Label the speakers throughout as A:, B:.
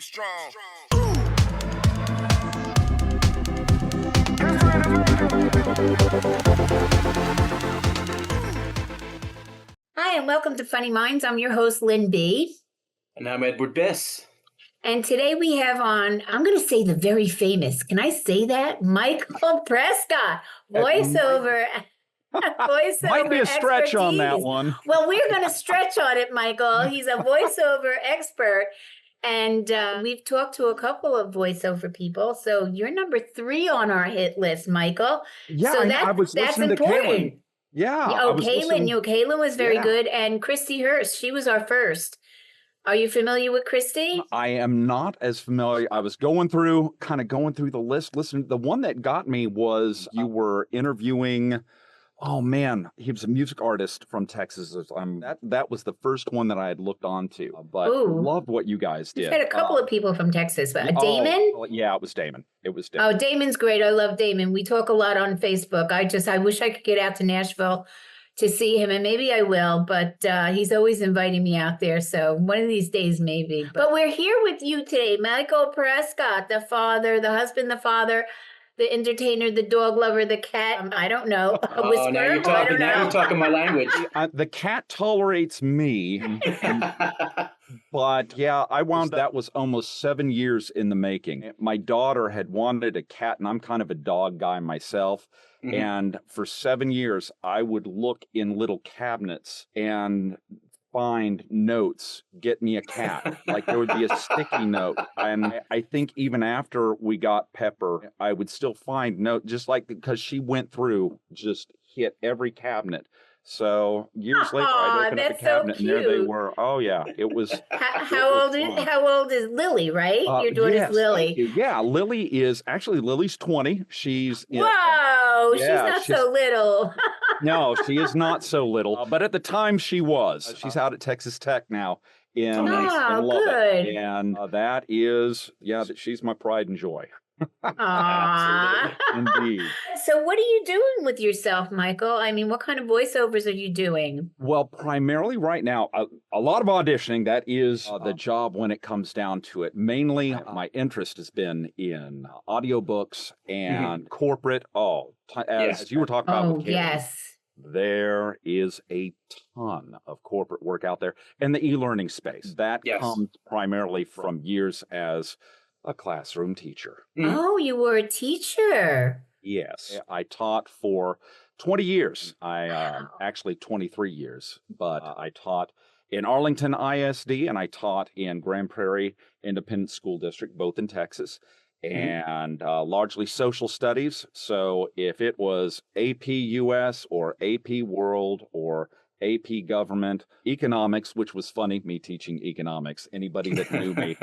A: strong.
B: Hi, and welcome to Funny Minds. I'm your host, Lynn B.
C: And I'm Edward Biss.
B: And today we have on, I'm going to say the very famous, can I say that? Michael Prescott, voiceover. Voiceover
D: Might be a stretch
B: expertise.
D: on that one.
B: Well, we're going to stretch on it, Michael. He's a voiceover expert. And we've talked to a couple of voiceover people. So you're number 3 on our hit list, Michael.
D: Yeah,
B: so
D: I was
B: that's
D: listening
B: important.
D: to Kaylin. Yeah.
B: Oh, Kaylin was very
D: Yeah.
B: good. And Christy Hurst, she was our first. Are you familiar with Christy?
D: I am not as familiar. I was going through the list. Listen, the one that got me was you were interviewing. Oh man, he was a music artist from Texas. That was the first one that I had looked onto, but loved what you guys did.
B: We've had a couple of people from Texas. Damon?
D: Yeah, it was Damon.
B: Oh, Damon's great. I love Damon. We talk a lot on Facebook. I wish I could get out to Nashville to see him, and maybe I will, but he's always inviting me out there, so one of these days maybe. But we're here with you today, Michael Prescott, the father, the husband, the father, the entertainer, the dog lover, the cat, I don't know, a whisperer,
C: now you're talking my language.
D: The cat tolerates me, but yeah, that was almost 7 years in the making. My daughter had wanted a cat, and I'm kind of a dog guy myself. Mm-hmm. And for 7 years, I would look in little cabinets and find notes, get me a cat. Like there would be a sticky note. And I think even after we got Pepper, I would still find note, just like because she went through, just hit every cabinet. So years later, I'd open up the cabinet and there they were. Oh yeah, it was.
B: How old is Lily? Right, your daughter's
D: yes,
B: Lily.
D: Yeah, Lily's 20. She's
B: she's not so little.
D: No, she is not so little. But at the time, she was. She's out at Texas Tech now. In
B: good.
D: And that is, she's my pride and joy.
B: Aww.
D: Indeed.
B: So what are you doing with yourself, Michael? I mean, what kind of voiceovers are you doing?
D: Well, primarily right now, a lot of auditioning. That is the job when it comes down to it. Mainly, my interest has been in audiobooks and corporate. As you were talking about with Kaylin,
B: yes.
D: There is a ton of corporate work out there in the e-learning space. That comes primarily from years as a classroom teacher.
B: Oh, you were a teacher.
D: Yes. I taught for 20 years. Actually 23 years, but I taught in Arlington ISD and I taught in Grand Prairie Independent School District, both in Texas. And largely social studies. So if it was AP US or AP World or AP Government, economics, which was funny, me teaching economics. Anybody that knew me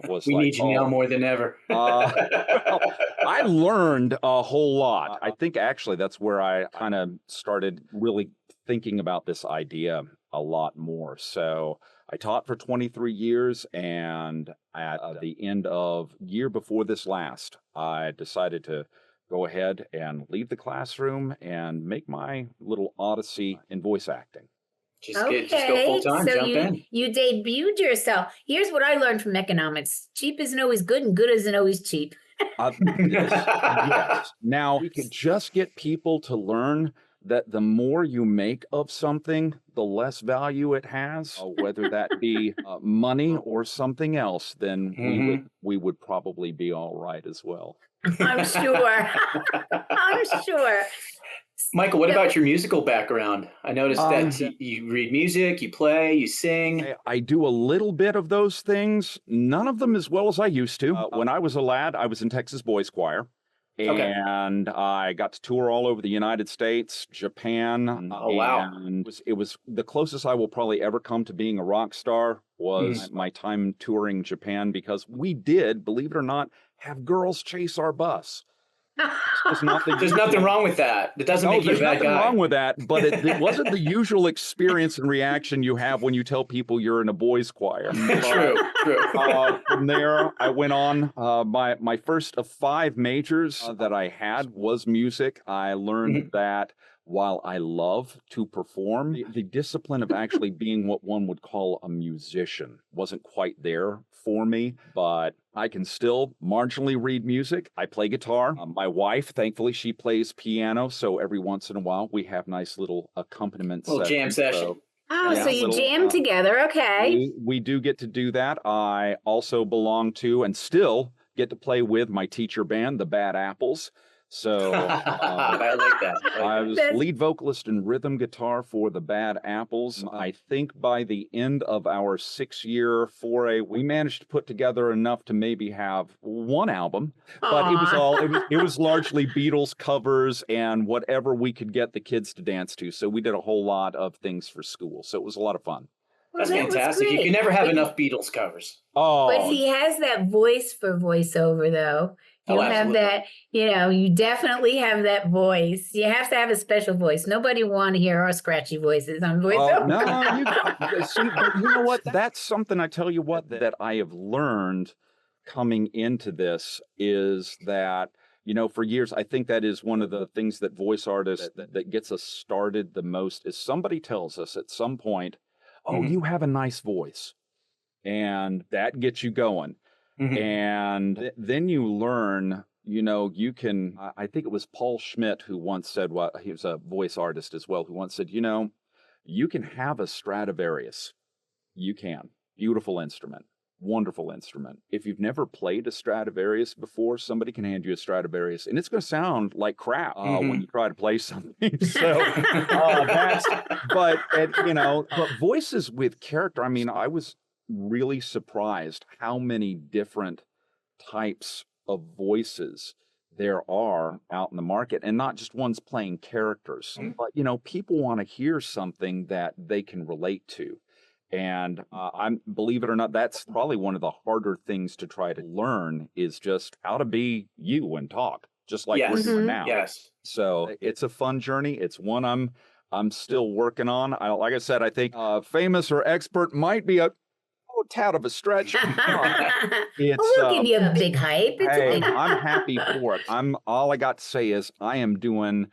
D: was
C: we need you now more than ever.
D: I learned a whole lot. I think actually that's where I kind of started really thinking about this idea a lot more. So I taught for 23 years, and at the end of year before this last, I decided to go ahead and leave the classroom and make my little odyssey in voice acting.
C: Just go full time,
B: so
C: jump in.
B: You debuted yourself. Here's what I learned from economics. Cheap isn't always good and good isn't always cheap.
D: Yes. Now, we could just get people to learn that the more you make of something, the less value it has, whether that be money or something else, then we would probably be all right as well.
B: I'm sure. I'm sure.
C: Michael, what about your musical background? I noticed that you read music, you play, you sing.
D: I do a little bit of those things, none of them as well as I used to. When I was a lad, I was in Texas Boys Choir. And I got to tour all over the United States, Japan.
C: Oh, wow.
D: And it was the closest I will probably ever come to being a rock star was my time touring Japan, because we did, believe it or not, have girls chase our bus.
C: There's nothing wrong with that. It doesn't make you a bad guy.
D: There's nothing wrong with that, but it wasn't the usual experience and reaction you have when you tell people you're in a boys' choir.
C: True.
D: From there, I went on. My first of 5 majors that I had was music. I learned that while I love to perform, the discipline of actually being what one would call a musician wasn't quite there for me, but I can still marginally read music. I play guitar. My wife, thankfully, she plays piano, so every once in a while we have nice little accompaniment
C: Little jam
D: sessions.
C: session.
B: Oh,
D: Yeah,
B: so you
D: little,
B: jam together. Okay.
D: we do get to do that. I also belong to and still get to play with my teacher band, the Bad Apples. So
C: I like that.
D: I was lead vocalist and rhythm guitar for the Bad Apples. I think by the end of our 6-year foray, we managed to put together enough to maybe have one album, but it was largely Beatles covers and whatever we could get the kids to dance to. So we did a whole lot of things for school. So it was a lot of fun.
C: That's fantastic. You can never have enough Beatles covers.
D: Oh,
B: but he has that voice for voiceover, though. You have that, you definitely have that voice. You have to have a special voice. Nobody want to hear our scratchy voices on voiceover.
D: No, see, but you know what? That's something I tell you what that I have learned coming into this is that, for years, I think that is one of the things that voice artists that gets us started the most is somebody tells us at some point, oh, you have a nice voice. And that gets you going. And then you learn, you can, I think it was Paul Schmidt who once said, he was a voice artist as well, who once said, you can have a Stradivarius. You can. Beautiful instrument. Wonderful instrument. If you've never played a Stradivarius before, somebody can hand you a Stradivarius and it's going to sound like crap when you try to play something. So but voices with character, I mean, I was really surprised how many different types of voices there are out in the market, and not just ones playing characters, but people want to hear something that they can relate to. And I'm, believe it or not, that's probably one of the harder things to try to learn is just how to be you and talk, just like we're doing now.
C: Yes.
D: So it's a fun journey. It's one I'm still working on. Like I said, I think famous or expert might be a tad of a stretch.
B: We'll give you a big hype.
D: Hey, I'm happy for it. All I got to say is I am doing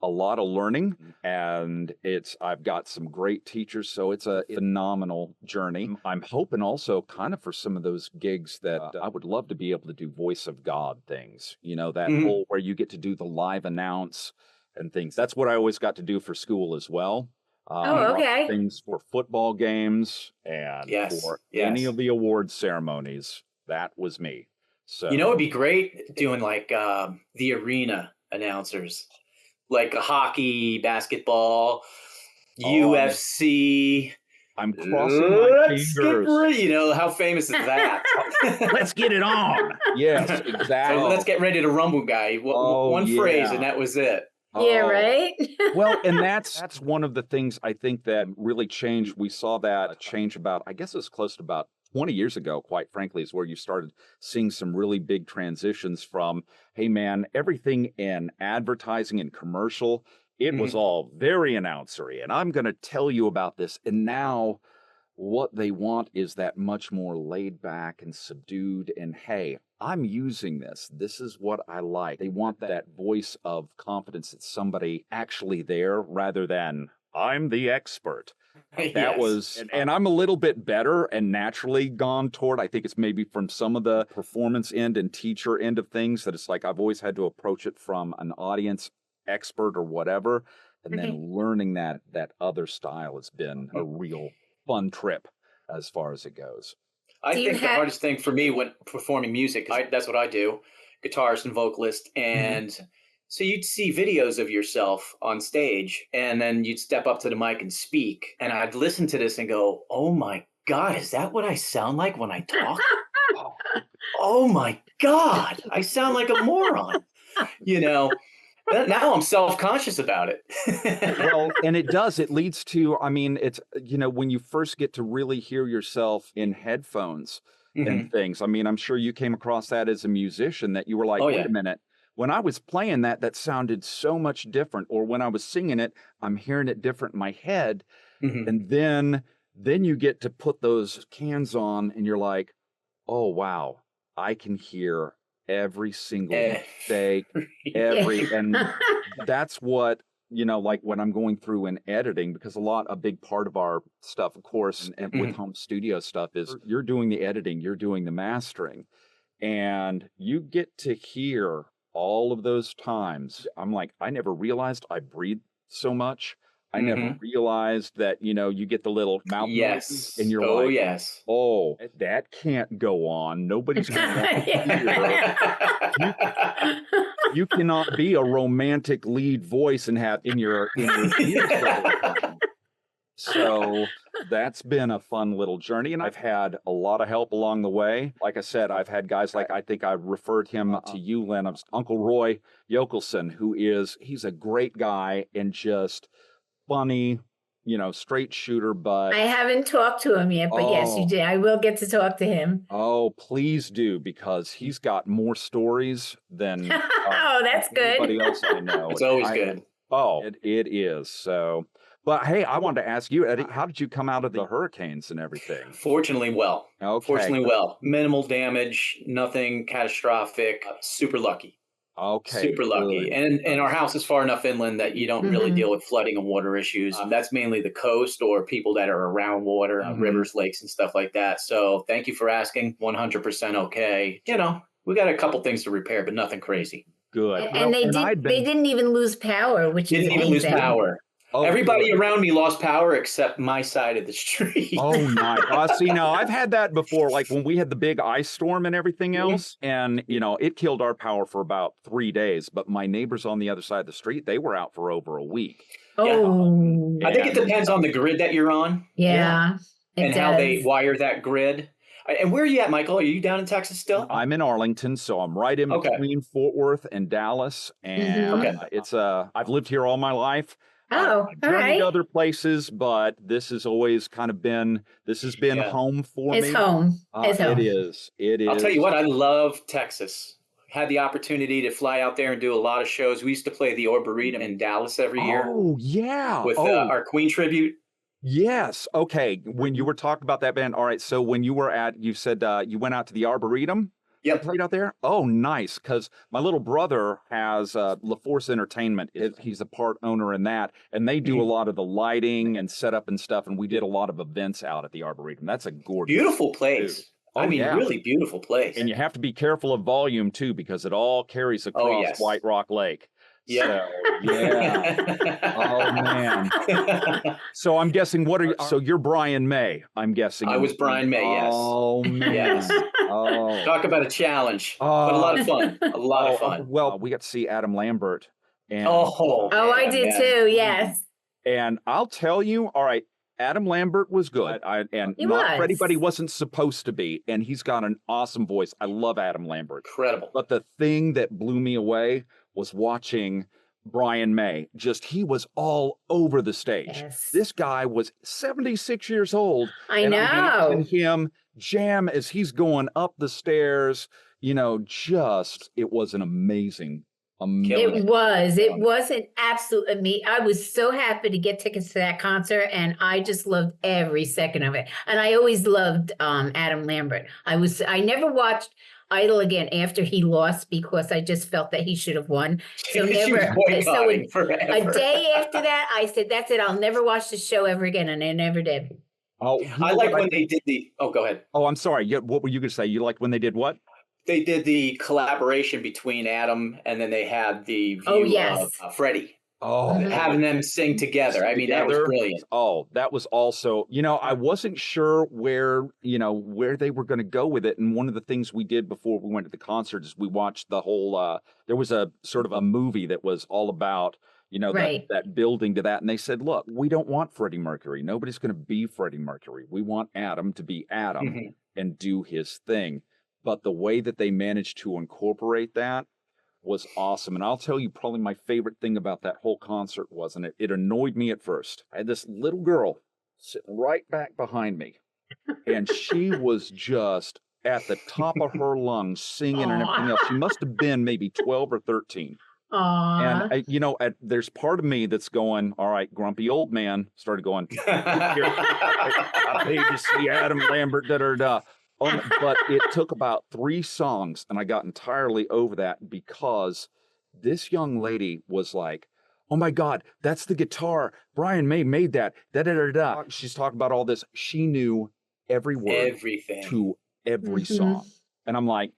D: a lot of learning, and I've got some great teachers, so it's a phenomenal journey. I'm hoping also kind of for some of those gigs that I would love to be able to do voice of God things, that whole where you get to do the live announce and things. That's what I always got to do for school as well.
B: Okay.
D: Things for football games and for any of the award ceremonies. That was me. So
C: it'd be great doing like the arena announcers, like hockey, basketball, UFC.
D: I'm crossing my fingers.
C: How famous is that?
D: Let's get it on. Yes, exactly.
C: So let's get ready to rumble, guy. One phrase, and that was it.
B: Yeah, right?
D: Well, and that's one of the things I think that really changed. We saw that change about, I guess it was close to about 20 years ago, quite frankly, is where you started seeing some really big transitions from, hey, man, everything in advertising and commercial, it was all very announcery. And I'm going to tell you about this. And now what they want is that much more laid back and subdued. And hey, I'm using this. This is what I like. They want that voice of confidence. It's somebody actually there rather than I'm the expert. That was, and I'm a little bit better and naturally gone toward, I think it's maybe from some of the performance end and teacher end of things that it's like I've always had to approach it from an audience expert or whatever. And then learning that other style has been a real fun trip as far as it goes.
C: I think the hardest thing for me when performing music, that's what I do, guitarist and vocalist. And so you'd see videos of yourself on stage and then you'd step up to the mic and speak. And I'd listen to this and go, oh my God, is that what I sound like when I talk? Oh my God, I sound like a moron. Now I'm self-conscious about it.
D: Well, and it leads to, I mean, it's, when you first get to really hear yourself in headphones and things, I mean, I'm sure you came across that as a musician that you were like, wait a minute, when I was playing that sounded so much different. Or when I was singing it, I'm hearing it different in my head. And then you get to put those cans on and you're like, oh, wow, I can hear every single mistake, and that's what you know, like when I'm going through and editing, because a big part of our stuff, of course, and with home studio stuff is you're doing the editing, you're doing the mastering, and you get to hear all of those times. I'm like, I never realized I breathed so much. I never realized that, you know, you get the little mouth noises and you're like,
C: yes.
D: oh, that can't go on. Nobody's going to want to hear. You cannot be a romantic lead voice and have in your ears the whole time. So that's been a fun little journey, and I've had a lot of help along the way. Like I said, I've had guys like, I think I referred him to you, Len, Uncle Roy Yokelson, he's a great guy and just funny, you know, straight shooter, but
B: I haven't talked to him yet, but yes, you did. I will get to talk to him.
D: Oh, please do, because he's got more stories than
B: that's
D: anybody
B: good.
D: else I know.
C: It's always good.
D: Oh, it is. So, but hey, I wanted to ask you, Eddie, how did you come out of the hurricanes and everything?
C: Fortunately, well.
D: Okay.
C: Fortunately, well. Minimal damage, nothing catastrophic. Super lucky.
D: Okay.
C: Super lucky.
D: Good.
C: And our house is far enough inland that you don't really deal with flooding and water issues. That's mainly the coast or people that are around water, rivers, lakes, and stuff like that. So thank you for asking. 100% okay. You know, we got a couple things to repair, but nothing crazy.
D: Good.
B: And they didn't even lose power, which is
C: Didn't even lose power.
D: Oh,
C: everybody around me lost power except my side of the street.
D: Oh my! See, now I've had that before. Like when we had the big ice storm and everything else, and you know, it killed our power for about 3 days. But my neighbors on the other side of the street, they were out for over a week.
B: Oh,
C: I think it depends on the grid that you're on.
B: Yeah,
C: and how they wire that grid. And where are you at, Michael? Are you down in Texas still?
D: I'm in Arlington, so I'm right in between Fort Worth and Dallas. And I've lived here all my life.
B: Oh,
D: I've journeyed to other places, but this has always kind of been home for me.
B: It's home. It's home.
D: It is. It is.
C: I'll tell you what, I love Texas. Had the opportunity to fly out there and do a lot of shows. We used to play the Arboretum in Dallas every year.
D: Oh, yeah.
C: With our Queen tribute.
D: Yes. Okay. When you were talking about that band, all right. So when you were you said you went out to the Arboretum.
C: Yep.
D: Played out there? Oh, nice. Because my little brother has La Force Entertainment. He's a part owner in that. And they do a lot of the lighting and setup and stuff. And we did a lot of events out at the Arboretum. That's a gorgeous.
C: Beautiful place. I mean, really beautiful place.
D: And you have to be careful of volume, too, because it all carries across White Rock Lake.
C: Yeah.
D: So, yeah. Oh, man. So I'm guessing, so you're Brian May, I'm guessing.
C: I was Brian May, yes.
D: Oh, man.
C: Yes.
D: Oh.
C: Talk about a challenge, but a lot of fun. A lot of fun.
D: Well, we got to see Adam Lambert. And,
B: I did too, yes.
D: And I'll tell you, all right, Adam Lambert was good. Freddie, but he wasn't supposed to be. And he's got an awesome voice. I love Adam Lambert.
C: Incredible.
D: But the thing that blew me away was watching Brian May. He was all over the stage.
B: Yes.
D: This guy was 76 years old.
B: I know.
D: And him jam as he's going up the stairs, you know, it was an amazing.
B: It was an absolute I was so happy to get tickets to that concert, and I just loved every second of it. And I always loved Adam Lambert. I never watched Idol again after he lost because I just felt that he should have won. So a day after that, I said, "That's it. I'll never watch the show ever again," and I never did.
D: Oh,
C: I like when they did the. Oh, go ahead.
D: Oh, I'm sorry. What were you going to say? You liked when they did what?
C: They did the collaboration between Adam and then they had the view of Freddie.
D: Oh,
C: having them sing together. I mean, that was brilliant.
D: Oh, that was also, you know, I wasn't sure where they were going to go with it. And one of the things we did before we went to the concert is we watched the whole, there was a sort of a movie that was all about, you know, that building to that. And they said, look, we don't want Freddie Mercury. Nobody's going to be Freddie Mercury. We want Adam to be Adam and do his thing. But the way that they managed to incorporate that was awesome. And I'll tell you, probably my favorite thing about that whole concert was, and it annoyed me at first. I had this little girl sitting right back behind me, and she was just at the top of her lungs singing and everything else. She must have been maybe 12 or 13.
B: Aww.
D: And, there's part of me that's going, all right, grumpy old man, started going, I paid to see Adam Lambert, da-da-da. But it took about 3 songs, and I got entirely over that because this young lady was like, oh my God, that's the guitar. Brian May made that. Da da da da. She's talking about all this. She knew every word
C: Everything.
D: to every song. And I'm like,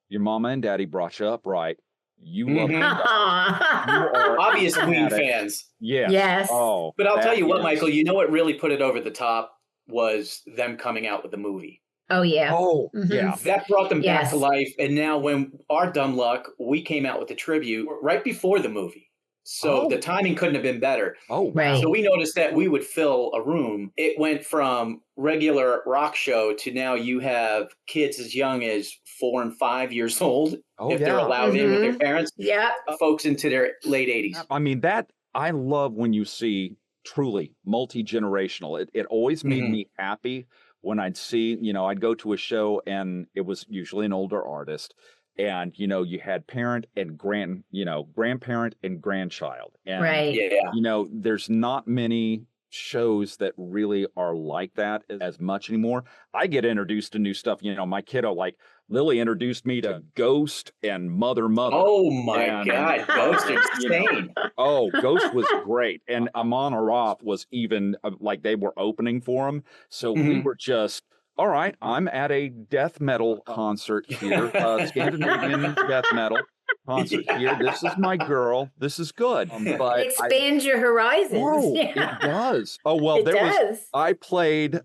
D: your mama and daddy brought you up right. You love
C: Mhm.
D: you are
C: Obvious Queen
D: fanatic.
C: fans.
D: Yes.
B: Yes.
D: Oh,
C: But I'll tell
D: that
C: you what,
D: is-
C: Michael, you know what really put it over the top was them coming out with the movie.
B: Oh, yeah.
D: Oh,
B: Mhm.
D: yeah.
C: That brought them back to
B: Yes.
C: life. And now when our dumb luck, we came out with the tribute right before the movie. So the
D: Oh.
C: timing couldn't have been better.
D: Oh, wow.
B: Right.
C: So we noticed that we would fill a room. It went from regular rock show to now you have kids as young as 4 and 5 years old,
D: Oh,
C: if they're
D: yeah.
C: allowed in with their parents,
B: Yeah.
C: folks into their late 80s.
D: I mean, that I love when you see truly multi-generational. It always made
C: Mhm.
D: me happy when I'd see, I'd go to a show and it was usually an older artist. And, you had parent and grandparent and grandchild. And,
B: Right.
C: Yeah.
D: There's not many shows that really are like that as much anymore. I get introduced to new stuff. My kiddo, like Lily introduced me to Ghost and Mother.
C: Oh my
D: And,
C: God, Ghost is insane.
D: Oh, Ghost was great. And Amon Aroth was even like they were opening for him. So we were just, all right, I'm at a death metal concert here, Scandinavian death metal concert here. This is my girl. This is good. But
B: Expand your horizons.
D: Oh,
B: Yeah.
D: it does. Oh, well,
B: It does.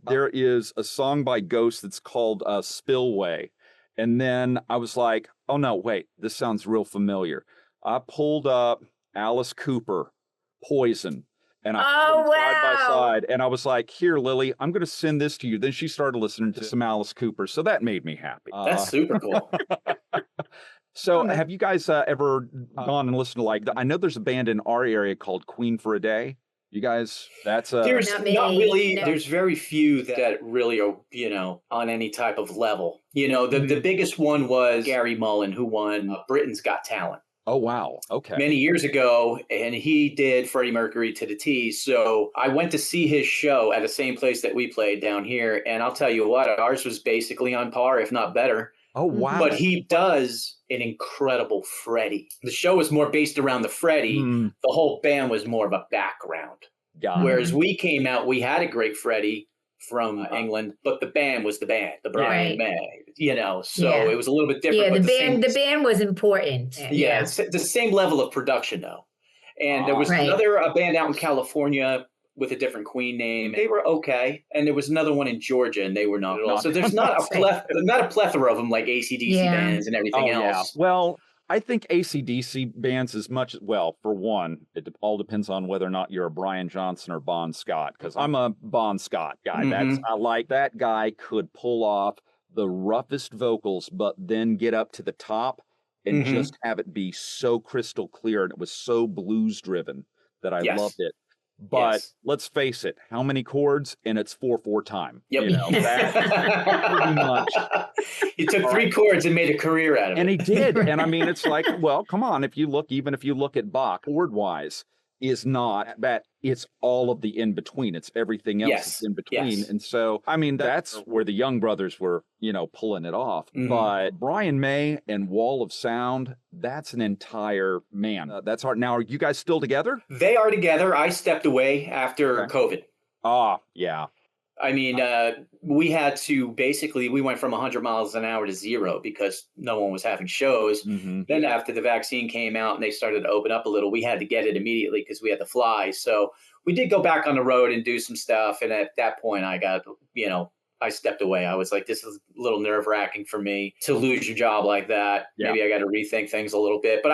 D: there is a song by Ghost that's called Spillway. And then I was like, oh no, wait, this sounds real familiar. I pulled up Alice Cooper, Poison, and I put them side by side. And I was like, here, Lily, I'm going to send this to you. Then she started listening to some Alice Cooper. So that made me happy.
C: That's super cool.
D: So have you guys ever gone and listened to I know there's a band in our area called Queen for a Day. You guys, that's
C: There's
B: Not
C: not
B: me,
C: really.
B: no.
C: There's very few that really are, on any type of level. The biggest one was Gary Mullen, who won Britain's Got Talent
D: Oh, wow. Okay.
C: many years ago, and he did Freddie Mercury to the T. So I went to see his show at the same place that we played down here, and I'll tell you what, ours was basically on par, if not better.
D: Oh, wow.
C: But he does an incredible Freddie. The show was more based around the Freddie.
D: Mm,
C: The whole band was more of a background.
D: got it.
C: Whereas we came out, we had a great Freddie from England, but the band was the band, the Brian
B: Right.
C: May, so
B: Yeah.
C: it was a little bit different.
B: Yeah,
C: but
B: the band was important.
C: yeah, it's the same level of production though. And there was
B: Right.
C: a band out in California with a different Queen name. They were okay. And there was another one in Georgia, and they were not at all. So there's not a plethora of them like AC/DC
B: Yeah.
C: bands and everything
D: Oh, yeah.
C: else.
D: Well, I think AC/DC bands as much for one, it all depends on whether or not you're a Brian Johnson or Bon Scott, because I'm a Bon Scott guy.
C: Mhm.
D: I like that guy could pull off the roughest vocals, but then get up to the top and
C: Mhm.
D: just have it be so crystal clear. And it was so blues driven that I
C: Yes.
D: loved it. But
C: Yes.
D: let's face it, how many chords? And it's 4/4 time.
C: Yep.
D: That's pretty much.
C: He took 3 chords and made a career out of it.
D: And he did. And I mean, it's like, well, come on. Even if you look at Bach, chord wise, is not that it's all of the in between. It's everything else that's in between.
C: Yes.
D: And so, I mean, that's where the Young Brothers were, pulling it off.
C: Mhm.
D: But Brian May and Wall of Sound, that's an entire that's hard. Now, are you guys still together?
C: They are together. I stepped away after
D: Okay.
C: COVID.
D: Ah, yeah.
C: I mean, we had to we went from 100 miles an hour to 0 because no one was having shows.
D: Mm-hmm.
C: Then after the vaccine came out and they started to open up a little, we had to get it immediately because we had to fly. So we did go back on the road and do some stuff. And at that point, I got, I stepped away. I was like, this is a little nerve wracking for me to lose your job like that.
D: Yeah.
C: Maybe I got to rethink things a little bit, but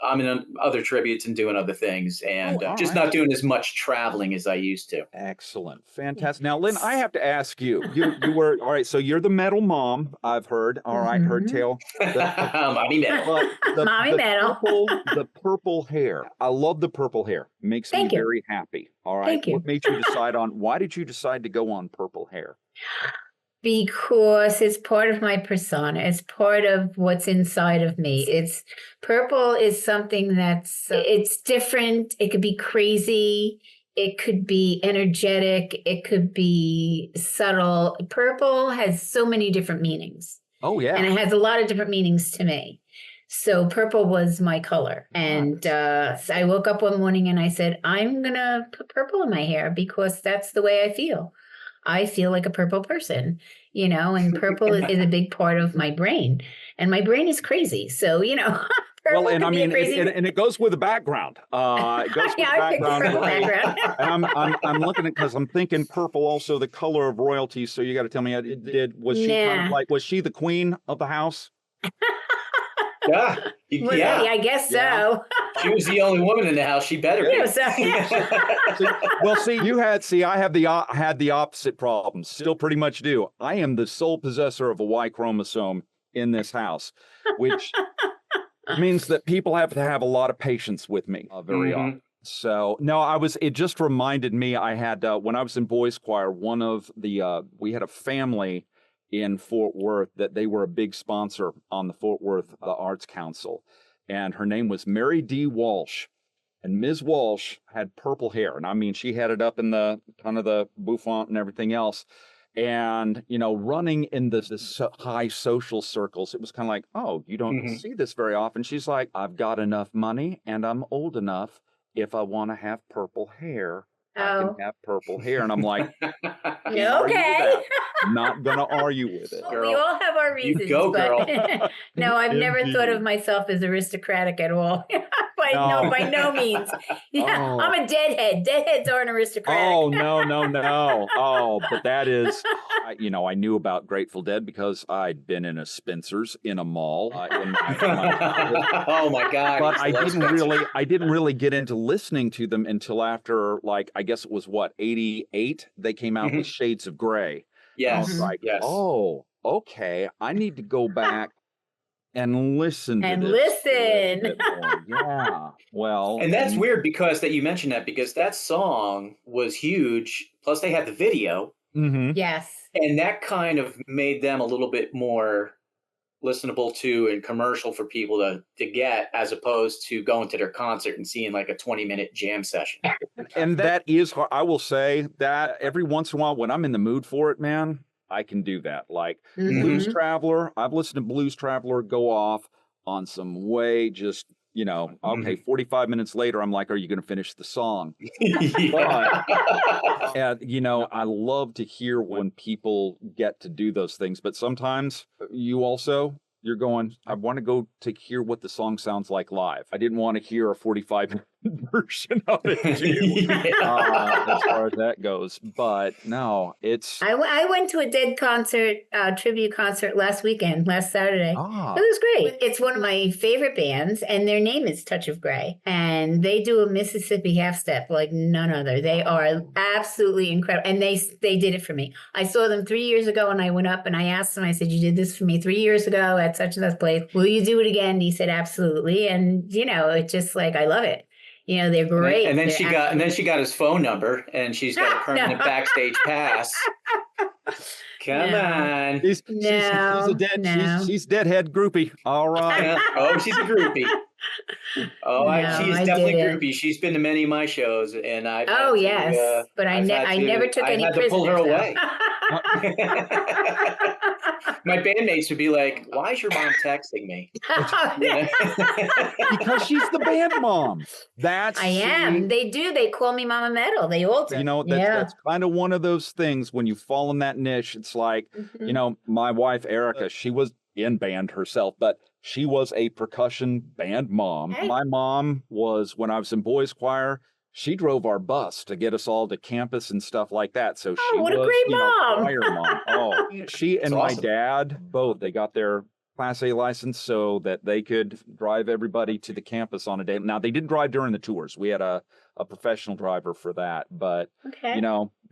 C: I'm in other tributes and doing other things and
D: all
C: just
D: right.
C: not doing as much traveling as I used to.
D: Excellent. Fantastic. Now, Lynn, I have to ask you, you were, all right, so you're the metal mom, I've heard. All right, heard tale.
C: Mommy metal.
D: But
B: Mommy metal.
D: the purple hair. I love the purple hair. Makes
B: Thank
D: me
B: you.
D: very happy. All right.
B: Thank you.
D: What made you why did you decide to go on purple hair?
B: Because it's part of my persona. It's part of what's inside of me. Purple is something it's different. It could be crazy. It could be energetic. It could be subtle. Purple has so many different meanings.
D: Oh, yeah.
B: And it has a lot of different meanings to me. So purple was my color. And so I woke up one morning and I said, I'm going to put purple in my hair because that's the way I feel. I feel like a purple person, and purple is a big part of my brain. And my brain is crazy. So,
D: Well,
B: purple
D: and
B: can
D: I
B: be a
D: mean,
B: crazy.
D: and it goes with the background. It goes with
B: Yeah,
D: the
B: I picked
D: background.
B: purple
D: Right?
B: background.
D: And I'm looking at because I'm thinking purple also the color of royalty. So you got to tell me, was she kind of
B: Nah.
D: like was she the queen of the house?
C: Yeah.
B: Well, yeah, I guess
D: Yeah.
B: so.
C: She was the only woman in the house. She better be.
B: Yeah, so
D: Well, I have had the opposite problem. Still pretty much do. I am the sole possessor of a Y chromosome in this house, which means that people have to have a lot of patience with me very often. So no, it just reminded me I had, when I was in boys choir, we had a family in Fort Worth that they were a big sponsor on the Fort Worth Arts Council. And her name was Mary D. Walsh. And Ms. Walsh had purple hair. And I mean, she had it up in the kind of the bouffant and everything else. And, running in this high social circles, it was kind of like, oh, you don't see this very often. She's like, I've got enough money and I'm old enough. If I want to have purple hair, I can have purple hair. And I'm like,
B: okay.
D: Not going to argue with it.
B: Well, we all have our reasons.
C: You go, girl.
B: But no, I've never thought of myself as aristocratic at all. By no means. Yeah,
D: Oh.
B: I'm a deadhead. Deadheads aren't aristocratic.
D: Oh, no. Oh, but that is, I knew about Grateful Dead because I'd been in a Spencer's in a mall.
C: Oh my God.
D: But I didn't really get into listening to them until after, like, I guess it was 88, they came out with Shades of Grey.
C: Yes.
D: I was like, oh, okay, I need to go back and listen to this.
B: And listen.
D: Yeah. Well.
C: And that's weird because that you mentioned that because that song was huge. Plus they had the video.
B: Yes.
C: And that kind of made them a little bit more listenable to and commercial for people to get, as opposed to going to their concert and seeing like a 20-minute jam session.
D: And that is hard. I will say that every once in a while when I'm in the mood for it, man, I can do that. Like Blues Traveler, I've listened to Blues Traveler go off on some way just, okay, 45 minutes later, I'm like, are you going to finish the song? But, I love to hear when people get to do those things. But sometimes you're going, I want to go to hear what the song sounds like live. I didn't want to hear a 45-minute version of it too, as far as that goes. But no, it's...
B: I went to a Dead concert, tribute concert last Saturday. It was great. It's one of my favorite bands, and their name is Touch of Grey. And they do a Mississippi half-step like none other. They are absolutely incredible. And they did it for me. I saw them 3 years ago, and I went up and I asked them, I said, you did this for me 3 years ago at such and such place. Will you do it again? And he said, absolutely. And, it's just like, I love it. They're great.
C: And then she got his phone number, and she's got a permanent backstage pass. Come on.
D: She's deadhead groupie. All right.
C: Oh, she's a groupie. She's definitely groupie. She's been to many of my shows, and I've
B: but I never took any prisoners.
C: To pull her away. My bandmates would be like, "Why is your mom texting me?"
D: Because she's the band mom.
B: I am. They do. They call me Mama Metal. They all do.
D: That's kind of one of those things when you fall in that niche. It's like, my wife Erica. She was in band herself, but she was a percussion band mom. Hey. My mom was, when I was in boys choir, she drove our bus to get us all to campus and stuff like that. So she
B: what
D: was,
B: a great mom.
D: Choir mom. She and my dad both, they got their Class A license so that they could drive everybody to the campus on a day. Now, they didn't drive during the tours. We had a professional driver for that. But,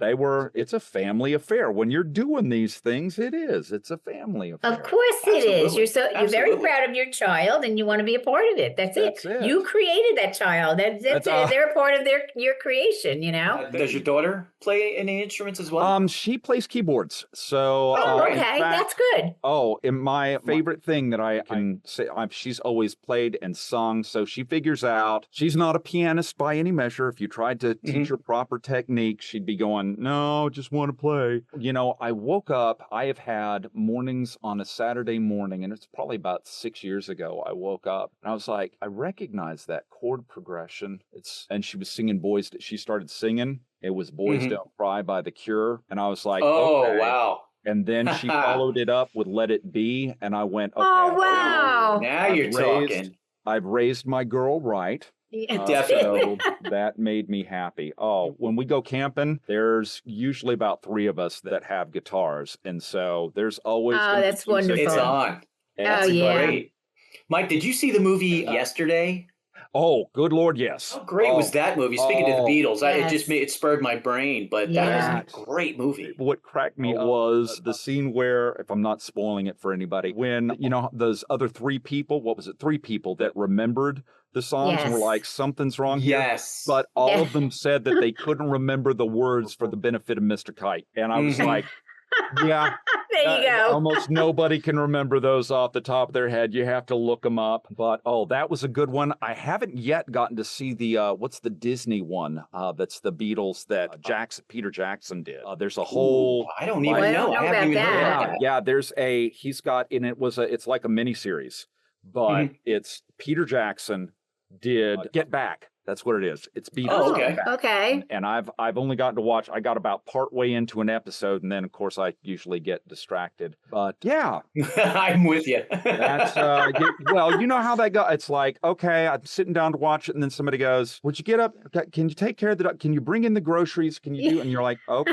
D: it's a family affair. When you're doing these things, it's a family affair.
B: Of course it is. You're very proud of your child and you want to be a part of it. That's it. You created that child. That's it. They're a part of your creation,
C: Does your daughter play any instruments as well?
D: She plays keyboards. So,
B: okay. That's good.
D: And my favorite thing that I can say, she's always played and sung. So she figures out, she's not a pianist by any measure. If you tried to teach her proper technique, she'd be going, going, no, just want to play. You know, I woke up, I have had mornings on a Saturday morning, and it's probably about 6 years ago. I woke up and I was like, I recognize that chord progression. And she was singing she started singing. It was Boys Don't Cry by The Cure. And I was like,
C: Oh,
D: okay.
C: wow.
D: And then she followed it up with Let It Be. And I went, okay.
B: Oh, wow.
C: Now you're talking.
D: I've raised my girl right.
C: Definitely.
D: So that made me happy. Oh, when we go camping, there's usually about 3 of us that have guitars. And so there's always.
B: Oh, that's wonderful.
C: It's on. That's great. Mike, did you see the movie Yesterday?
D: Oh, good Lord, yes.
C: How great was that movie? Speaking of the Beatles,
B: yes.
C: it spurred my brain, but that was a great movie.
D: What cracked me up was the scene where, if I'm not spoiling it for anybody, when, you know, those other 3 people, what was it, 3 people that remembered the songs and were like, something's wrong here.
C: Yes.
D: But all of them said that they couldn't remember the words for the benefit of Mr. Kite. And I was like, yeah.
B: There you go.
D: Almost nobody can remember those off the top of their head. You have to look them up. But, that was a good one. I haven't yet gotten to see the, what's the Disney one? That's the Beatles that Peter Jackson did. There's a whole...
C: I don't even know. I haven't even heard about that.
D: Yeah, he's got, and it's like a miniseries. But it's Peter Jackson did Get Back. That's what it is. It's Beatles.
C: Oh, okay.
B: Okay.
D: And I've only gotten to watch. I got about part way into an episode, and then of course I usually get distracted. But yeah,
C: I'm with you.
D: That's well, you know how that goes. It's like, okay, I'm sitting down to watch it, and then somebody goes, "Would you get up? Can you take care of the? Can you bring in the groceries? Can you do?" And you're like, "Oh,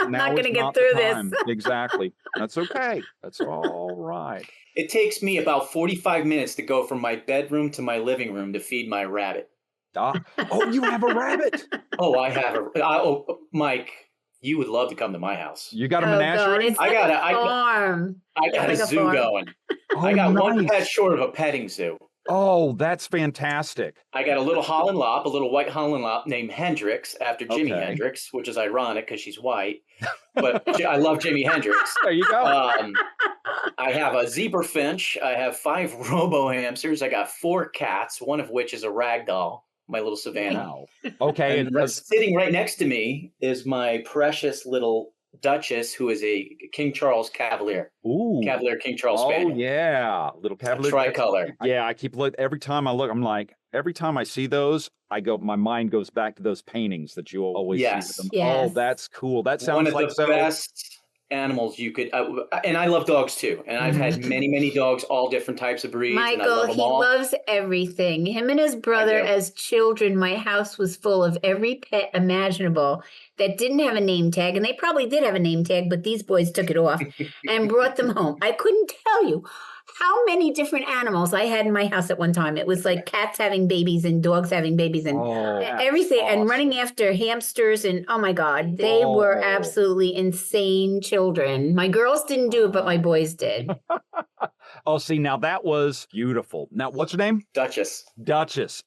B: not going to get through this."
D: Exactly. That's okay. That's all right.
C: It takes me about 45 minutes to go from my bedroom to my living room to feed my rabbit.
D: Oh, you have a rabbit.
C: Oh, I have Mike, you would love to come to my house.
D: You got a menagerie?
B: I got a farm.
C: I got a zoo going. I got one pet short of a petting zoo.
D: Oh, that's fantastic.
C: I got a little Holland Lop, a little white Holland Lop named Hendrix after Jimi Hendrix, which is ironic because she's white. But I love Jimi Hendrix.
D: There you go.
C: I have a zebra finch. I have 5 robo hamsters. I got 4 cats, one of which is a rag doll. My little Savannah.
D: Wow. Okay.
C: And sitting right next to me is my precious little Duchess, who is a King Charles Cavalier.
D: Ooh.
C: Cavalier King Charles Spaniel.
D: Oh, yeah. Little Cavalier.
C: Tricolor.
D: Yeah, I keep looking. Every time I look, I'm like, every time I see those, my mind goes back to those paintings that you always see with them.
B: Yes.
D: Oh, that's cool. That sounds
C: one of
D: like
C: the best animals you could, and I love dogs too. And I've had many dogs, all different types of breeds.
B: Michael, he loves everything. Him and his brother, as children, my house was full of every pet imaginable that didn't have a name tag. And they probably did have a name tag, but these boys took it off and brought them home. I couldn't tell you how many different animals I had in my house at one time. It was like cats having babies and dogs having babies and everything, and running after hamsters. And oh my God, they were absolutely insane children. My girls didn't do it, but my boys did.
D: Oh, see, now that was beautiful. Now, what's her name?
C: Duchess.
D: Duchess.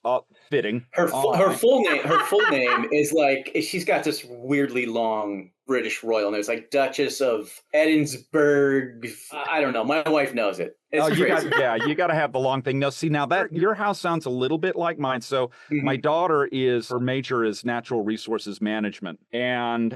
D: Fitting.
C: Her full name is like, she's got this weirdly long British royal name. It's like Duchess of Edinburgh. I don't know. My wife knows it. It's crazy.
D: You got to have the long thing. Now, see, that your house sounds a little bit like mine. So my daughter her major is natural resources management. And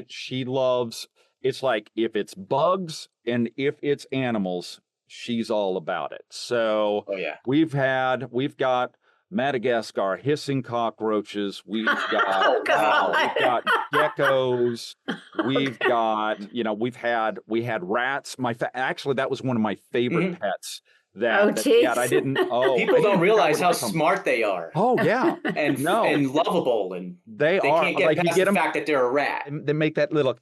D: she loves, it's like, if it's bugs and if it's animals, she's all about it. So we've got Madagascar hissing cockroaches. We've got we've got geckos. We've got we had rats. Actually, that was one of my favorite pets. I didn't.
C: People don't realialize how smart they are.
D: Oh yeah,
C: and lovable, and
D: they are.
C: Can't get past the fact that they're a rat.
D: They make that little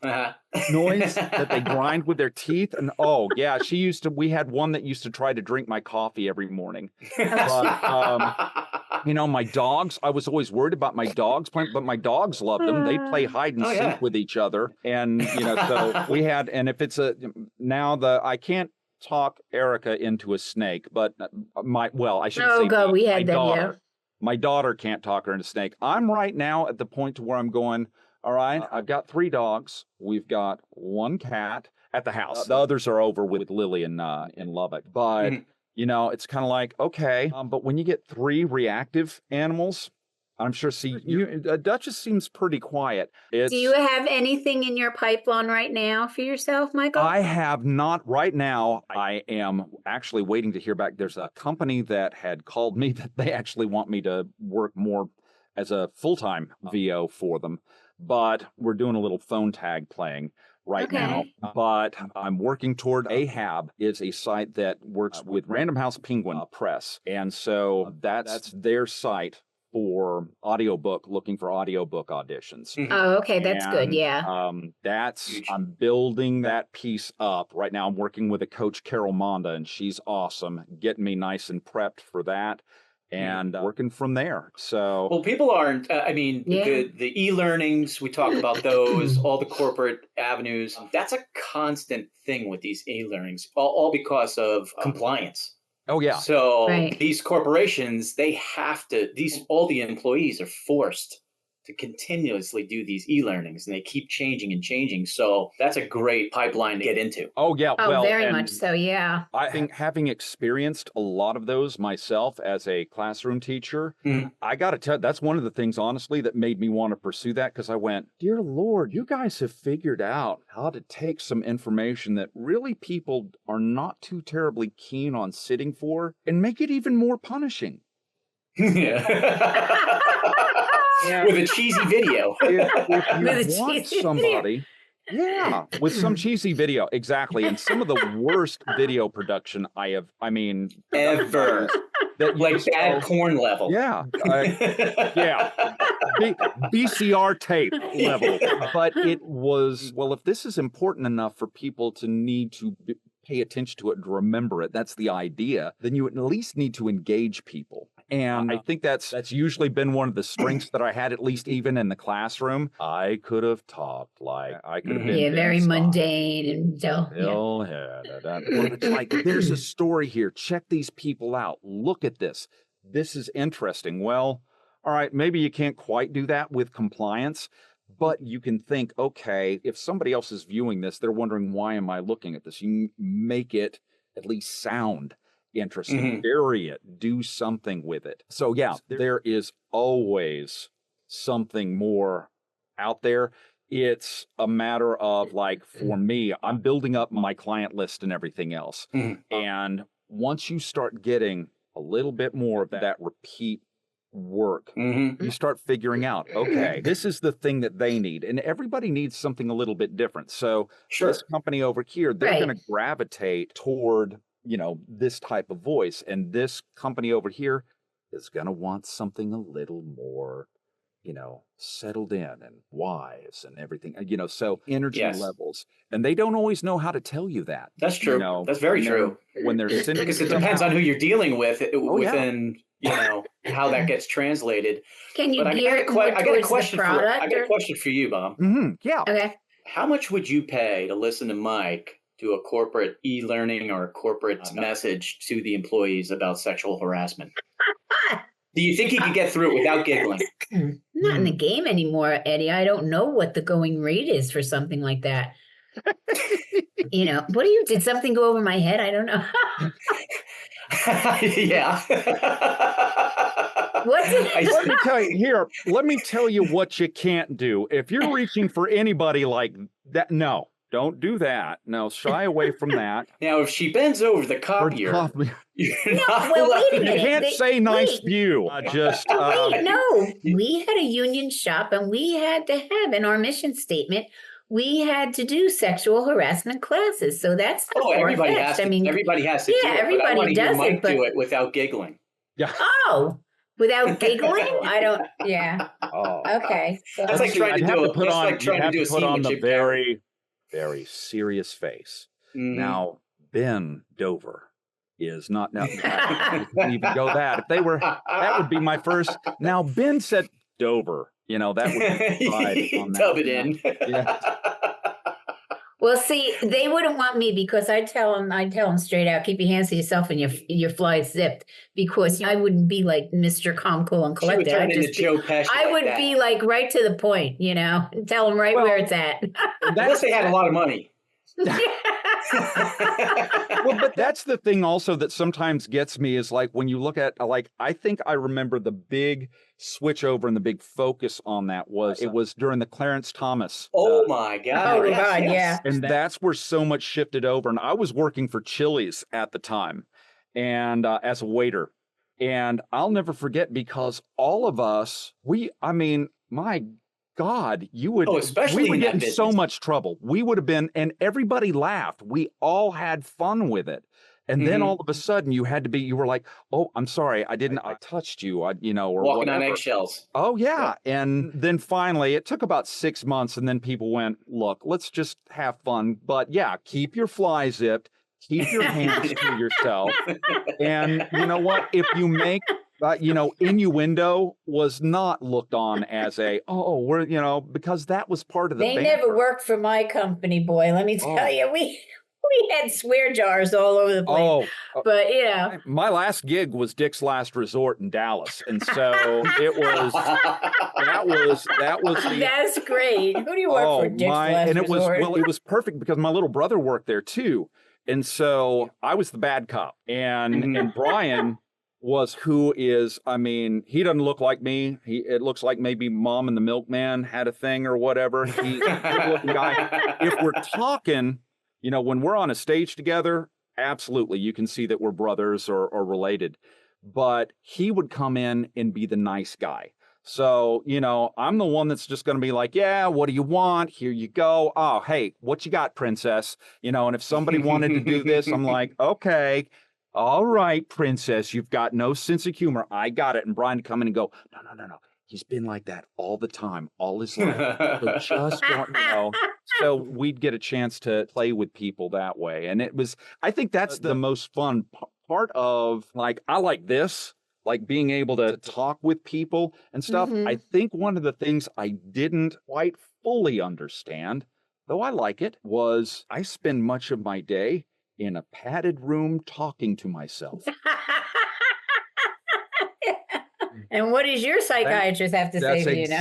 D: noise that they grind with their teeth, and we had one that used to try to drink my coffee every morning. But, my dogs. I was always worried about my dogs playing, but my dogs loved them. They play hide and seek with each other, and so we had. And if it's I can't talk Erica into a snake, but I shouldn't say
B: we had them.
D: My daughter can't talk her into a snake. I'm right now at the point to where I'm going, all right, I've got 3 dogs. We've got 1 cat at the house. The others are over with Lily in Lubbock. But, it's kind of like, okay. But when you get 3 reactive animals, I'm sure. See, Duchess seems pretty quiet.
B: Do you have anything in your pipeline right now for yourself, Michael?
D: I have not right now. I am actually waiting to hear back. There's a company that had called me that they actually want me to work more as a full-time VO for them, but we're doing a little phone tag playing right now. But I'm working toward Ahab. Is a site that works with Random House Penguin Press, and so that's their site for audiobook, looking for audiobook auditions.
B: Oh, okay, that's good. Yeah.
D: I'm building that piece up right now. I'm working with a coach, Carol Monda, and she's awesome, getting me nice and prepped for that, and working from there. So,
C: well, people aren't. The e-learnings, we talk about those, all the corporate avenues. That's a constant thing with these e-learnings, all because of compliance.
D: Oh yeah.
C: So these corporations, they have to. All the employees are forced to continuously do these e-learnings, and they keep changing and changing. So that's a great pipeline to get into.
D: Oh yeah.
B: Oh, very much so. Yeah.
D: I think having experienced a lot of those myself as a classroom teacher, I got to tell you, that's one of the things, honestly, that made me want to pursue that, because I went, dear Lord, you guys have figured out how to take some information that really people are not too terribly keen on sitting for and make it even more punishing.
C: Yeah. With a cheesy video.
D: If you want somebody, with some cheesy video, exactly, and some of the worst video production
C: ever. Like bad porn level.
D: Yeah. VCR tape level. But it was, well, if this is important enough for people to need to pay attention to it and remember it, that's the idea, then you at least need to engage people. And I think that's usually been one of the strengths that I had, at least even in the classroom. I could have talked like I could have been
B: very mundane and dull.
D: It's like, there's a story here. Check these people out. Look at this. This is interesting. Well, all right, maybe you can't quite do that with compliance, but you can think, okay, if somebody else is viewing this, they're wondering, why am I looking at this? You make it at least sound interesting, vary it, do something with it. So yeah, there is always something more out there. It's a matter of, like, for me, I'm building up my client list and everything else. And once you start getting a little bit more of that repeat work, you start figuring out, okay, this is the thing that they need, and everybody needs something a little bit different. So this company over here, they're going to gravitate toward, this type of voice, and this company over here is going to want something a little more, settled in and wise and everything, so energy levels, and they don't always know how to tell you that.
C: That's true. That's very true.
D: When they're sending,
C: because it depends on who you're dealing with within, how that gets translated.
B: Can you gear it more towards the product?
C: I got a question for you, Bob.
D: Yeah.
B: Okay.
C: How much would you pay to listen to Mike do a corporate e-learning or a corporate message to the employees about sexual harassment? Do you think he could get through it without giggling?
B: I'm not in the game anymore, Eddie. I don't know what the going rate is for something like that. Did something go over my head? I don't know.
C: Yeah.
D: Let me tell you here. Let me tell you what you can't do. If you're reaching for anybody like that, no. Don't do that. No, shy away from that.
C: Now, if she bends over the copier,
B: wait a minute.
D: You can't say nice view.
B: We had a union shop, and we had to have in our mission statement, we had to do sexual harassment classes. So that's
C: everybody has to. Everybody has to.
B: Yeah,
C: do it,
B: everybody does
C: it. But do it without giggling.
D: Yeah.
B: Oh. Without giggling? I don't. Yeah.
D: Oh.
B: Okay. So
C: that's like trying to do it. That's like trying to do a scene with
D: the very, very serious face. Now, Ben Dover is not. Now, I couldn't even go that. If they were, that would be my first. Now, Ben said Dover. That would be pride on that.
C: Dub it in.
D: Yeah.
B: Well, see, they wouldn't want me, because I tell them straight out, keep your hands to yourself and your fly zipped, because I wouldn't be like Mr. Calm, Cool, and Collected. I would be like right to the point, and tell them where it's at.
C: Unless they had a lot of money.
D: Well, but that's the thing also that sometimes gets me is like when you look at like I think I remember the big switch over and the big focus on that was it was during the Clarence Thomas.
C: Oh my God.
B: Oh,
C: Yes,
B: God,
C: yes.
B: yeah.
D: And that's where so much shifted over. And I was working for Chili's at the time and as a waiter. And I'll never forget because all of us, I mean, my God,
C: Especially
D: we would
C: in
D: get
C: that
D: in so
C: business.
D: much trouble. We would have been, and everybody laughed. We all had fun with it. And then all of a sudden you were like, oh, I'm sorry. I touched you, or
C: Walking on
D: whatever.
C: eggshells.
D: Oh, yeah. And then finally, it took about 6 months, and then people went, look, let's just have fun. But yeah, keep your fly zipped, keep your hands to yourself. And you know what? If you make, innuendo was not looked on as because that was part of the
B: They
D: band.
B: never worked for my company, boy. Let me tell you, we had swear jars all over the place. But
D: my last gig was Dick's Last Resort in Dallas, and so it was that was the
B: that's great. Who do you work for? Dick's Last Resort?
D: It was perfect because my little brother worked there too, and so I was the bad cop, and Brian was who is, I mean, he doesn't look like me. It looks like maybe Mom and the Milkman had a thing or whatever. He's a good-looking guy. If we're talking, when we're on a stage together, absolutely, you can see that we're brothers or related. But he would come in and be the nice guy. So, I'm the one that's just going to be like, yeah, what do you want? Here you go. Oh, hey, what you got, princess? And if somebody wanted to do this, I'm like, okay. All right, princess, you've got no sense of humor. I got it. And Brian would come in and go, no. He's been like that all the time, all his life. So just don't, So we'd get a chance to play with people that way. And I think that's the most fun part of, like, I like this, like being able to talk with people and stuff. I think one of the things I didn't quite fully understand, though I like it, was I spend much of my day in a padded room talking to myself.
B: And what does your psychiatrist have to say to you now?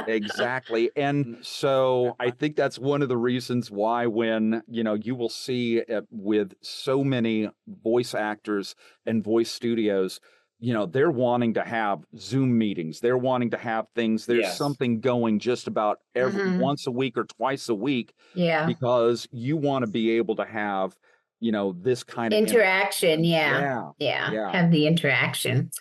D: Exactly. And so I think that's one of the reasons why when, you will see with so many voice actors and voice studios, they're wanting to have Zoom meetings. They're wanting to have things. There's something going just about once a week or twice a week.
B: Yeah.
D: Because you want to be able to have, this kind of
B: interaction. Yeah. Have the interaction.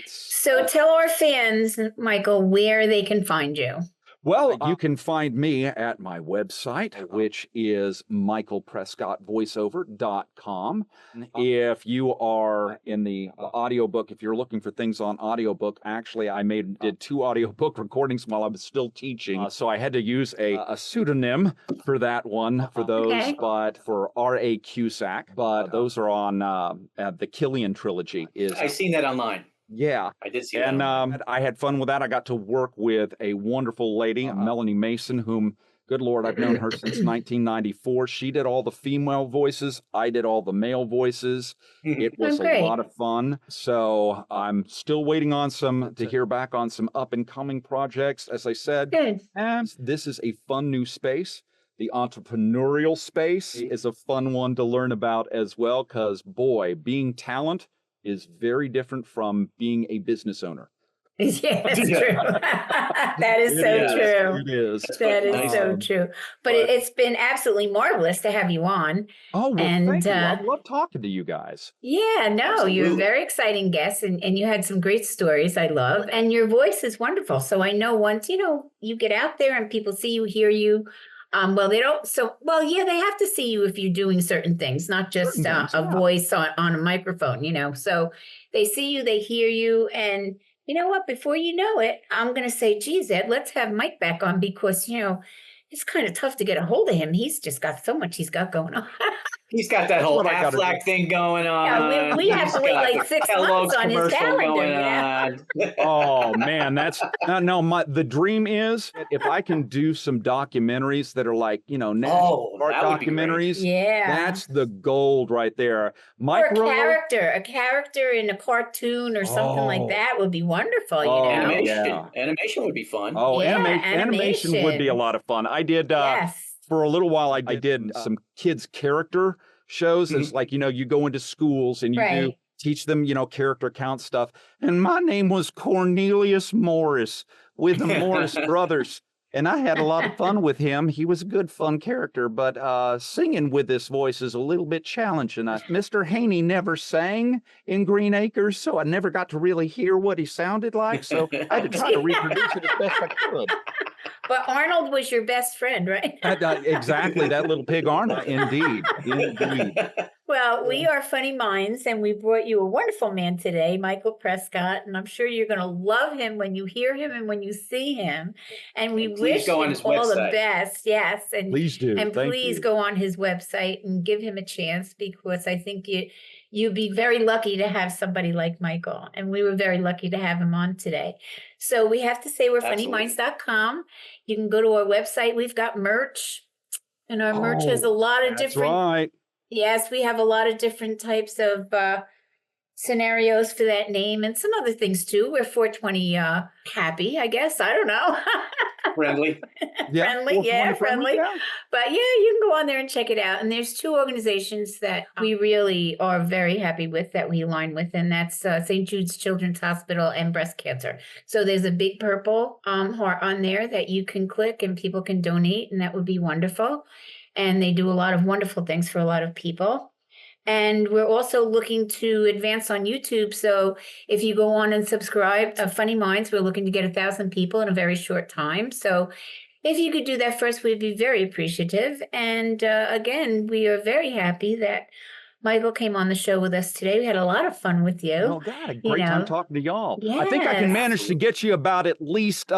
B: So tell our fans, Michael, where they can find you.
D: Well, you can find me at my website, which is michaelprescottvoiceover.com. If you are in the audiobook, if you're looking for things on audiobook, actually, I did 2 audiobook recordings while I was still teaching. So I had to use a pseudonym for that one, for those, but for R.A. Cusack. But those are on the Killian trilogy.
C: I've seen that online.
D: Yeah.
C: I did see
D: that.
C: And
D: I had fun with that. I got to work with a wonderful lady, Melanie Mason, whom, good Lord, I've known her since 1994. She did all the female voices. I did all the male voices. It was a lot of fun. So I'm still waiting on to hear back on some up and coming projects. As I said, and this is a fun new space. The entrepreneurial space is a fun one to learn about as well, because boy, being talent is very different from being a business owner.
B: Yeah, that's true. That is so true.
D: It is.
B: That is so true. But it's been absolutely marvelous to have you on.
D: Oh, well, thank you. I love talking to you guys.
B: Yeah, no,
C: Absolutely.
B: You're a very exciting guest, and you had some great stories I love. And your voice is wonderful. So I know once, you get out there and people see you, hear you, they don't. They have to see you if you're doing certain things, not just a voice on a microphone, So they see you, they hear you, and you know what? Before you know it, I'm going to say, geez, Ed, let's have Mike back on because, it's kind of tough to get a hold of him. He's just got so much he's got going on.
C: He's got that whole Aflac thing going on.
B: Yeah, we have to wait like 6 months on his calendar.
D: Oh man, the dream is if I can do some documentaries that are like, national art documentaries.
B: Yeah.
D: That's the gold right there.
B: Or a character in a cartoon or something like that would be wonderful,
C: Animation would be fun.
D: Oh, animation would be a lot of fun. I did for a little while, I did some kids' character shows. It's like, you know, you go into schools and you do teach them, you know, character count stuff. And my name was Cornelius Morris with the Morris Brothers. And I had a lot of fun with him. He was a good, fun character, but singing with this voice is a little bit challenging. Mr. Haney never sang in Green Acres, so I never got to really hear what he sounded like. So I had to try to reproduce it as best I could.
B: But Arnold was your best friend, right?
D: Exactly, that little pig Arnold. Indeed.
B: Well, we are Funny Minds, and we brought you a wonderful man today, Michael Prescott, and I'm sure you're going to love him when you hear him and when you see him. And we wish him all the best. Yes, and
D: please do.
B: And please go on his website and give him a chance, because I think you'd be very lucky to have somebody like Michael, and we were very lucky to have him on today. So we have to say we're funnyminds.com. You can go to our website. We've got merch, and our merch has a lot of different.
D: Right.
B: Yes, we have a lot of different types of scenarios for that name and some other things too. We're 420 happy, I guess. I don't know.
C: Friendly.
B: Friendly, friendly. Yeah. But yeah, you can go on there and check it out. And there's two organizations that we really are very happy with, that we align with, and that's St. Jude's Children's Hospital and breast cancer. So there's a big purple heart on there that you can click and people can donate, and that would be wonderful. And they do a lot of wonderful things for a lot of people. And we're also looking to advance on YouTube. So if you go on and subscribe to Funny Minds, we're looking to get 1,000 people in a very short time. So if you could do that first, we'd be very appreciative. And again, we are very happy that Michael came on the show with us today. We had a lot of fun with you.
D: Oh, God, a great time talking to y'all.
B: Yes.
D: I think I can manage to get you about at least,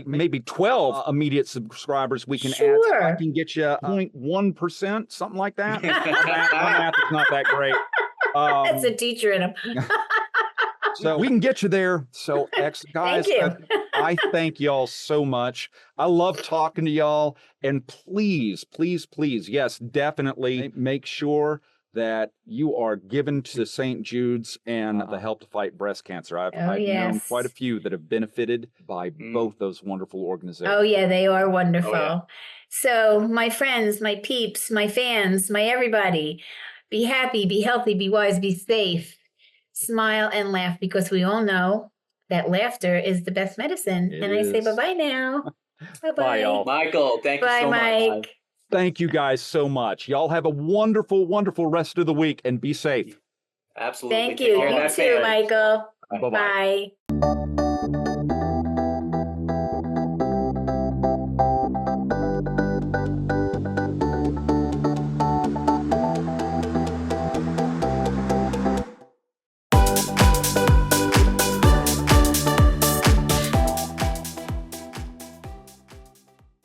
D: maybe 12 immediate subscribers we can add. So I can get you 0.1%, something like that. My math is not that great.
B: That's a teacher in him.
D: So we can get you there. So, guys,
B: thank you.
D: I thank y'all so much. I love talking to y'all. And please, please, please, yes, definitely make sure that you are given to St. Jude's and the Help to Fight Breast Cancer. I've known quite a few that have benefited by both those wonderful organizations.
B: Oh, yeah, they are wonderful. Oh, yeah. So my friends, my peeps, my fans, my everybody, be happy, be healthy, be wise, be safe, smile and laugh, because we all know that laughter is the best medicine. I say bye-bye now. Bye-bye.
D: Bye, y'all.
C: Michael, thank you so
B: Mike.
C: much.
D: Thank you guys so much. Y'all have a wonderful, wonderful rest of the week, and be safe.
C: Absolutely.
B: Thank you. You too, Michael.
D: Bye-bye.
B: Bye.